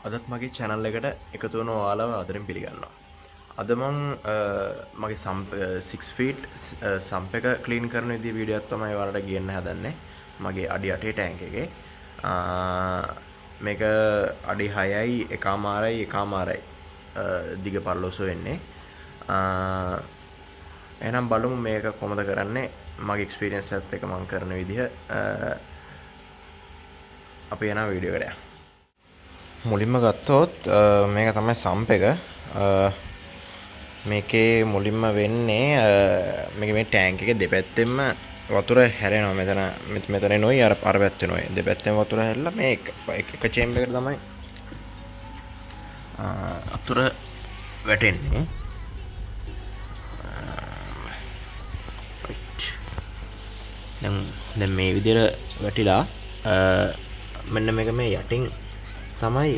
අදත් මගේ channel එකට එකතු වෙන ඔයාලව ආදරෙන් පිළිගන්නවා. අද මම මගේ 6 feet sump එක clean කරන විදිහේ වීඩියෝ එකක් තමයි ඔයාලට ගෙන්න හදන්නේ. මගේ අඩි 8 ටැංක් එකේ. මේක අඩි 6යි එකමාරයි දිග පරලොස වෙන්නේ. එහෙනම් බලමු මේක කොහොමද කරන්නේ. මගේ එක්ස්පීරියන්ස් එකත් එක්ක මම කරන විදිහ අපි යන වීඩියෝ එකට යමු. මුලින්ම ගත්තොත් මේක තමයි සම්ප් එක. මේකේ මුලින්ම වෙන්නේ මේකේ මේ ටැංක් එකේ දෙපැත්තෙම වතුර හැරෙනවා. මෙතන නෝයි අර පැත්තේ නෝයි දෙපැත්තෙම වතුර හැරලා මේ එක චේම්බර් එකට තමයි වතුර වැටෙන්නේ. දැන් මේ විදිහට වැටිලා මෙන්න මේක මේ යටින් තමයි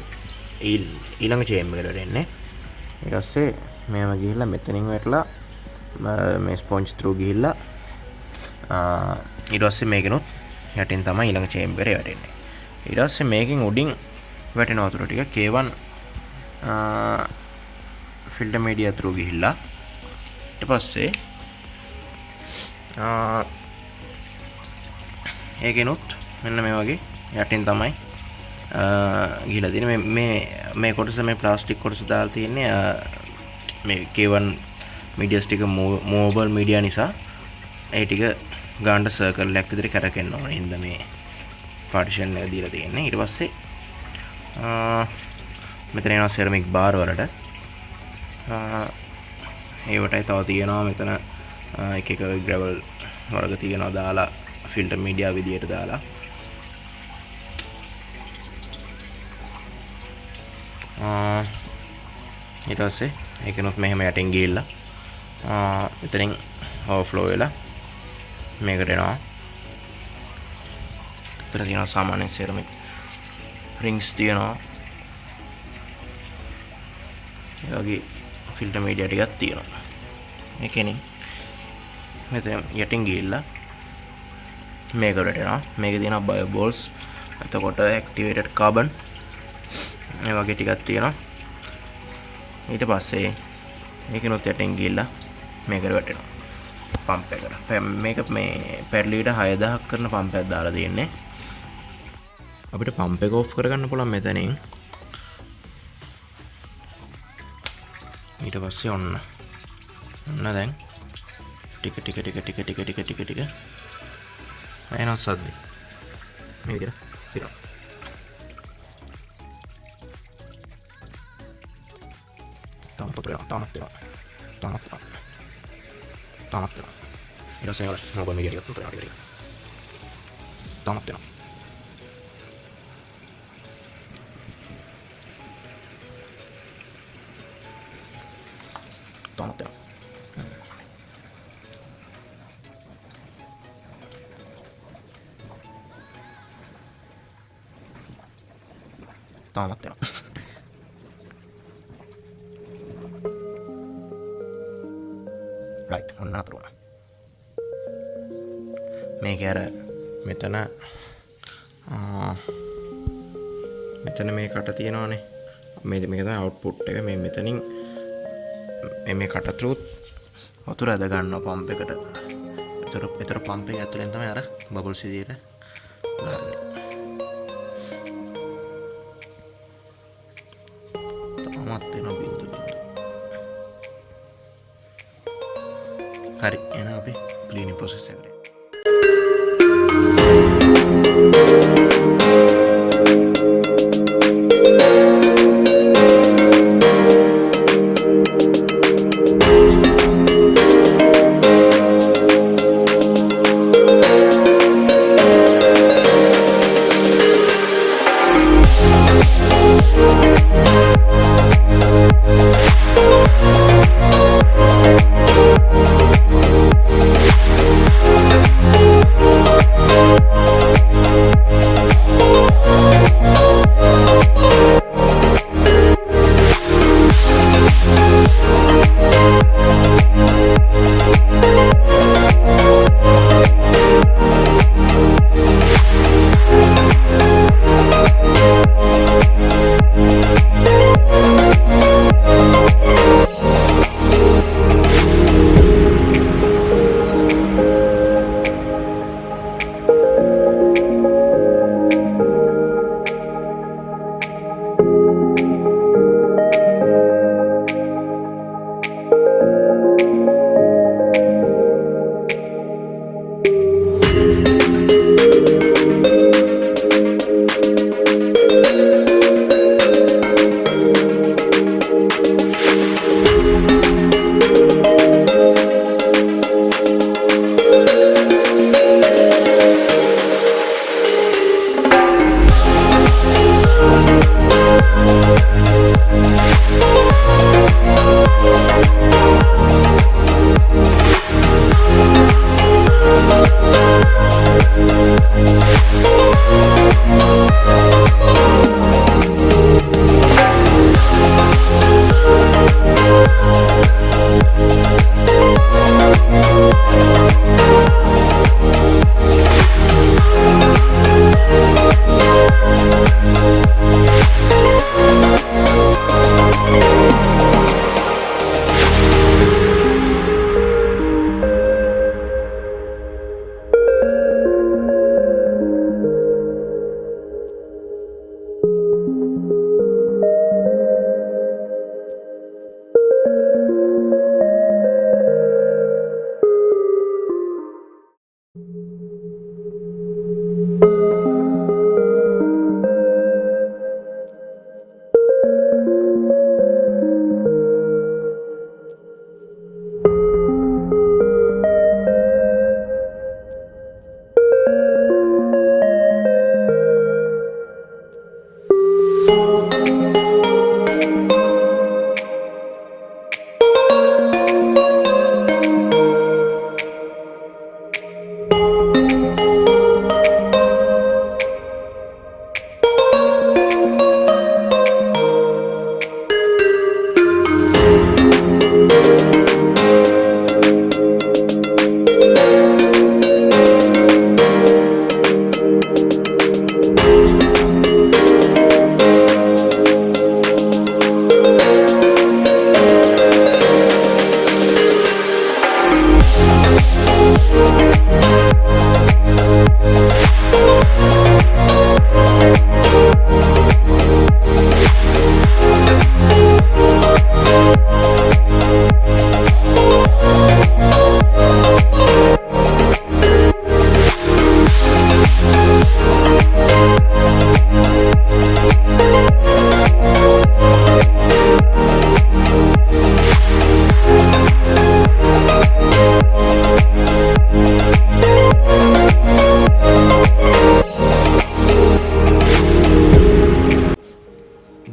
ඊළඟ චේම්බර් එකට එන්නේ. ඊට පස්සේ මේව ගිහිල්ලා මෙතනින් වැටලා මේ ස්පොන්ජ් ත්‍රූ ගිහිල්ලා ඊට පස්සේ මේකනොත් යටින් තමයි ඊළඟ චේම්බරේ වැටෙන්නේ. ඊට පස්සේ මේකෙන් උඩින් වැටෙන වතුර ටික K1 ෆිල්ටර් මීඩියා ත්‍රූ ගිහිල්ලා ඊට පස්සේ ඒකෙනොත් මෙන්න මේ වගේ යටින් තමයි ගිහිලා තියෙන්නේ. මේ කොටස මේ ප්ලාස්ටික් කොටස දාලා තියෙන්නේ මේ K1 මීඩියාස් ටික මූවබල් මීඩියා නිසා ඒ ටික ගානට සර්කල් එකක් විදිහට කරකෙන්න ඕනේ. හින්දා මේ පාටිෂන් එක දීලා තියෙන්නේ. ඊට පස්සේ මෙතන එනවා සෙරමික් බාර් වලට. ඒවටයි තව තියෙනවා මෙතන එක ග්‍රැවල් වර්ග තියෙනවා දාලා ෆිල්ටර් මීඩියා විදියට දාලා. ඊට පස්සේ ඒකනොත් මෙහෙම යටින් ගිහිල්ලා මෙතනින් ඕවර්ෆ්ලෝ වෙලා මේකට එනවා. විතර තියෙනවා සාමාන්‍ය සෙරමික් රින්ග්ස් තියෙනවා. ඒ වගේ ෆිල්ටර් මීඩියා ටිකක් තියෙනවා. මේකෙනින් මෙතන යටින් ගිහිල්ලා මේකට එනවා. මේකේ තියෙනවා බයෝ බෝල්ස්, එතකොට ඇක්ටිවේටඩ් කාබන් මේ වගේ ටිකක් තියෙනවා. ඊට පස්සේ මේකනොත් යටින් ගිහිල්ලා මේකට වැටෙනවා පම්ප් එකට. මේක මේ පෙර් ලීටර් 6000ක් කරන පම්ප් එකක් දාලා තියෙන්නේ. අපිට පම්ප් එක ඔෆ් කරගන්න පුළුවන් මෙතනින්. ඊට පස්සේ ඔන්න දැන් ටික එනවා සද්ද. මේ විදිහට තියනවා. ඊට පස්සේ මොකද මේ විදිහට පුතේ ටික ටික තාමත් යනවා. රයිට් ඔන්න අතරුණා. මේක අර මෙතන මේ කට තියෙනවානේ. මේක තමයි අවුට්පුට් එක. මේ මෙතනින් මේ කට ත්‍රූත් වතුර ඇද ගන්නවා පම්ප් එකට. ඒතර පම්ප් එක ඇතුලෙන් තමයි අර බබල්ස් විදියට ගන්නේ. හරි එහෙනම් අපි ක්ලීනින් ප්‍රොසෙස් එකට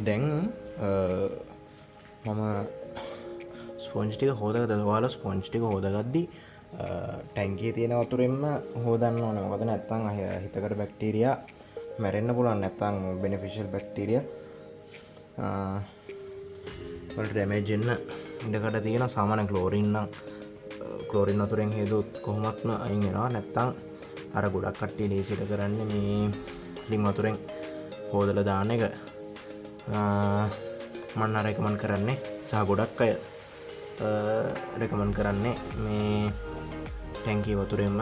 දැන් මම ස්පොන්ජ් ටික හොදගත්තා. ඔයාලා ස්පොන්ජ් ටික හොදගද්දි ටැංකියේ තියෙන වතුරෙන්ම හොදන්න ඕනේ. මොකද නැත්නම් හිතකට බැක්ටීරියා මැරෙන්න පුළුවන්. නැත්නම් බෙනිෆිෂල් බැක්ටීරියා වලට ඩැමේජ් වෙන්න ඉඩකඩ තියෙන. සාමාන්‍ය ක්ලෝරින් වතුරෙන් හේදුවොත් කොහොමත්ම අයින් වෙනවා. නැත්නම් අර ගොඩක් කට්ටිය ලේසියට කරන්නේ මේ ලිම් වතුරෙන් හොදලා දාන එක. මම රෙකමන්ඩ් කරන්නේ සහ ගොඩක් අය රෙකමන්ඩ් කරන්නේ මේ ටැංකිය වතුරෙන්ම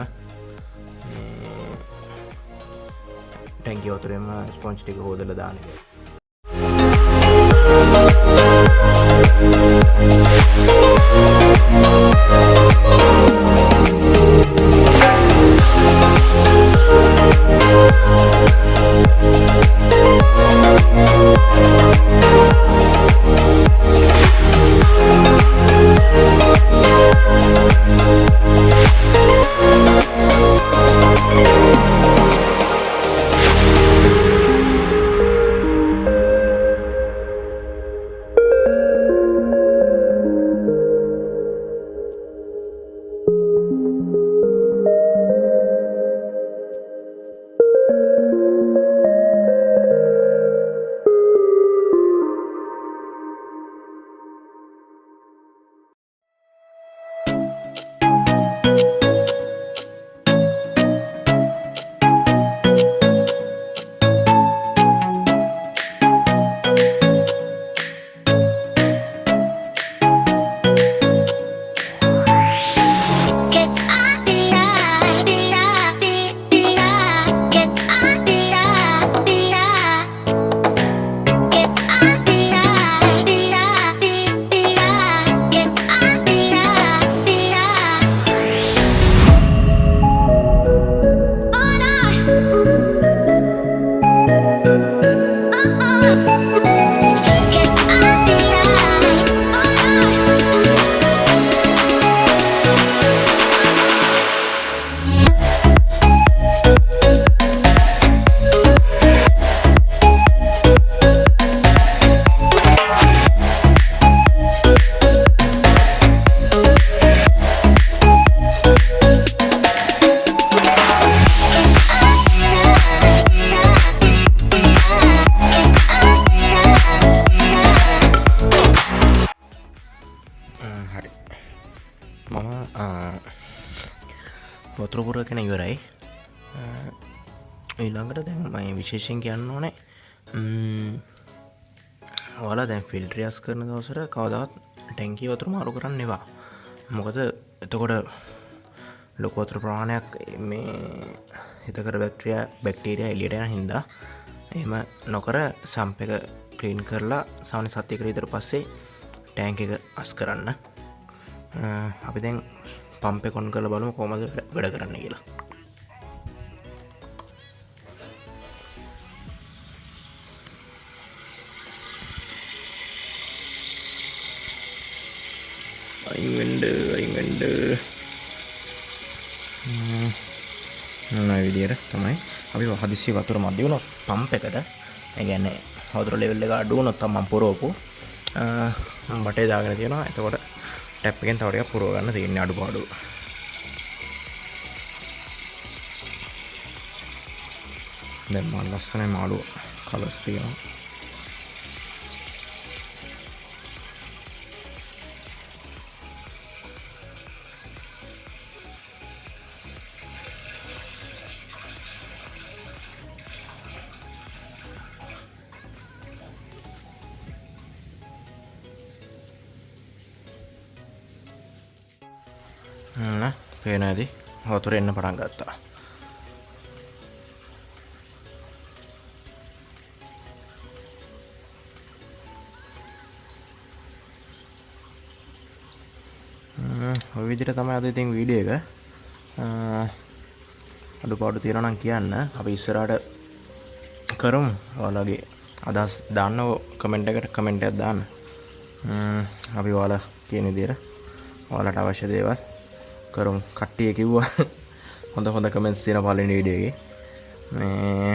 ස්පොන්ජ් ටික හොදලා දාන එක. වතුර පුරගෙන ඉවරයි. ඊළඟට දැන් මම විශේෂයෙන් කියන්න ඕනේ ඔයාලා දැන් ෆිල්ටර් කරන දවසට කවදාවත් ටැංකිය වතුර මාරු කරන්න එපා. මොකද එතකොට ලොකු වතුර ප්‍රමාණයක් මේ හිතකර බැක්ටීරියා එළියට යන හින්දා එහෙම නොකර සම්ප් එක ක්ලීන් කරලා සාමාන්‍ය සතියකට විතර පස්සේ ටැංක් එක අස් කරන්න. අපි දැන් පම්ප් එක ඔන් කරලා බලමු කොහොමද වැඩ කරන්න කියලා. අයින් වෙන්න මේ විදියට තමයි අපි හදිස්සිය වතුර මදි වුණොත් පම්ප් එකට ඒ කියන්නේ වතුර ලෙවල් එක අඩු වුණොත් තමයි මම පුරවපු බටේ දාගෙන තියෙනවා. එතකොට ටැප් එකෙන් තව ටිකක් පුරව ගන්න තියෙන්නේ අඩුපාඩු. දැන් මම ලස්සනයි මාළු කලර්ස් තියෙනවා. පේන ඇති වතුර එන්න පටන් ගත්තා. ඔය විදිහට තමයි අද ඉතින් වීඩියෝ එක. අඩුපාඩු තියෙනවා නම් කියන්න. අපි ඉස්සරහට කරමු. ඔයාලගේ අදහස් දාන්නකෝ කමෙන්ට් එකට කමෙන්ට් එකක් දාන්න. අපි ඔයාලා කියන විදිහට ඔයාලට අවශ්‍ය දේවල් කරමු. කට්ටිය කිව්වා හොඳ කමෙන්ට්ස් තියෙන පළවෙනි වීඩියෝ එකේ. මේ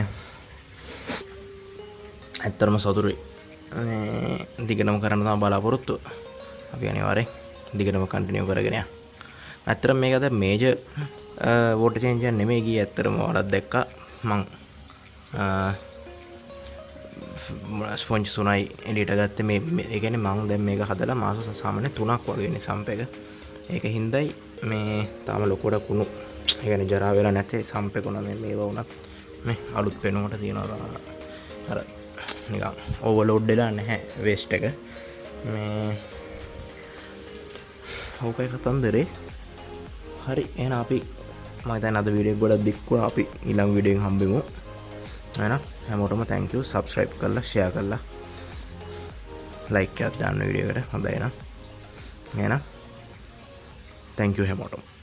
ඇත්තටම සතුටුයි. දිගටම කරන්න තමයි බලාපොරොත්තු. අපි අනිවාර්යෙන් දිගටම කන්ටිනියු කරගෙන යන්න. ඇත්තටම මේක අද මේජර් වෝටර් චේන්ජ් එක නෙමෙයි ගියේ. ඇත්තටම ඔයාලත් දැක්කා මං ස්පොන්ජ් 3යි එළියට ගත්තේ මේ ඒ කියන්නේ මං දැන් මේක හදලා මාස සාමාන්‍ය 3ක් වගේ වෙන්නේ සම්ප් එක. ඒක හින්දායි මේ තාම ලොකුවට කුණු ඒ කියන්නේ ජරා වෙලා නැතේ සම්ප් එක උනා මේවා උනත් මේ අලුත් පෙනුමට තියෙනවා අර නිකන් ඕවර්ලෝඩ් වෙලා නැහැ වේස්ට් එක. මේ ඕකයි කතන්දරේ. හරි එහෙනම් අපි මම හිතන්නේ අද වීඩියෝ එක ගොඩක් දික් වුණා. අපි ඊළඟ වීඩියෝ එකෙන් හම්බෙමු. එහෙනම් හැමෝටම thank you. subscribe කරලා share කරලා like එකක් දාන්න වීඩියෝ එකට. හොඳයි එහෙනම් thank you හැමෝටම.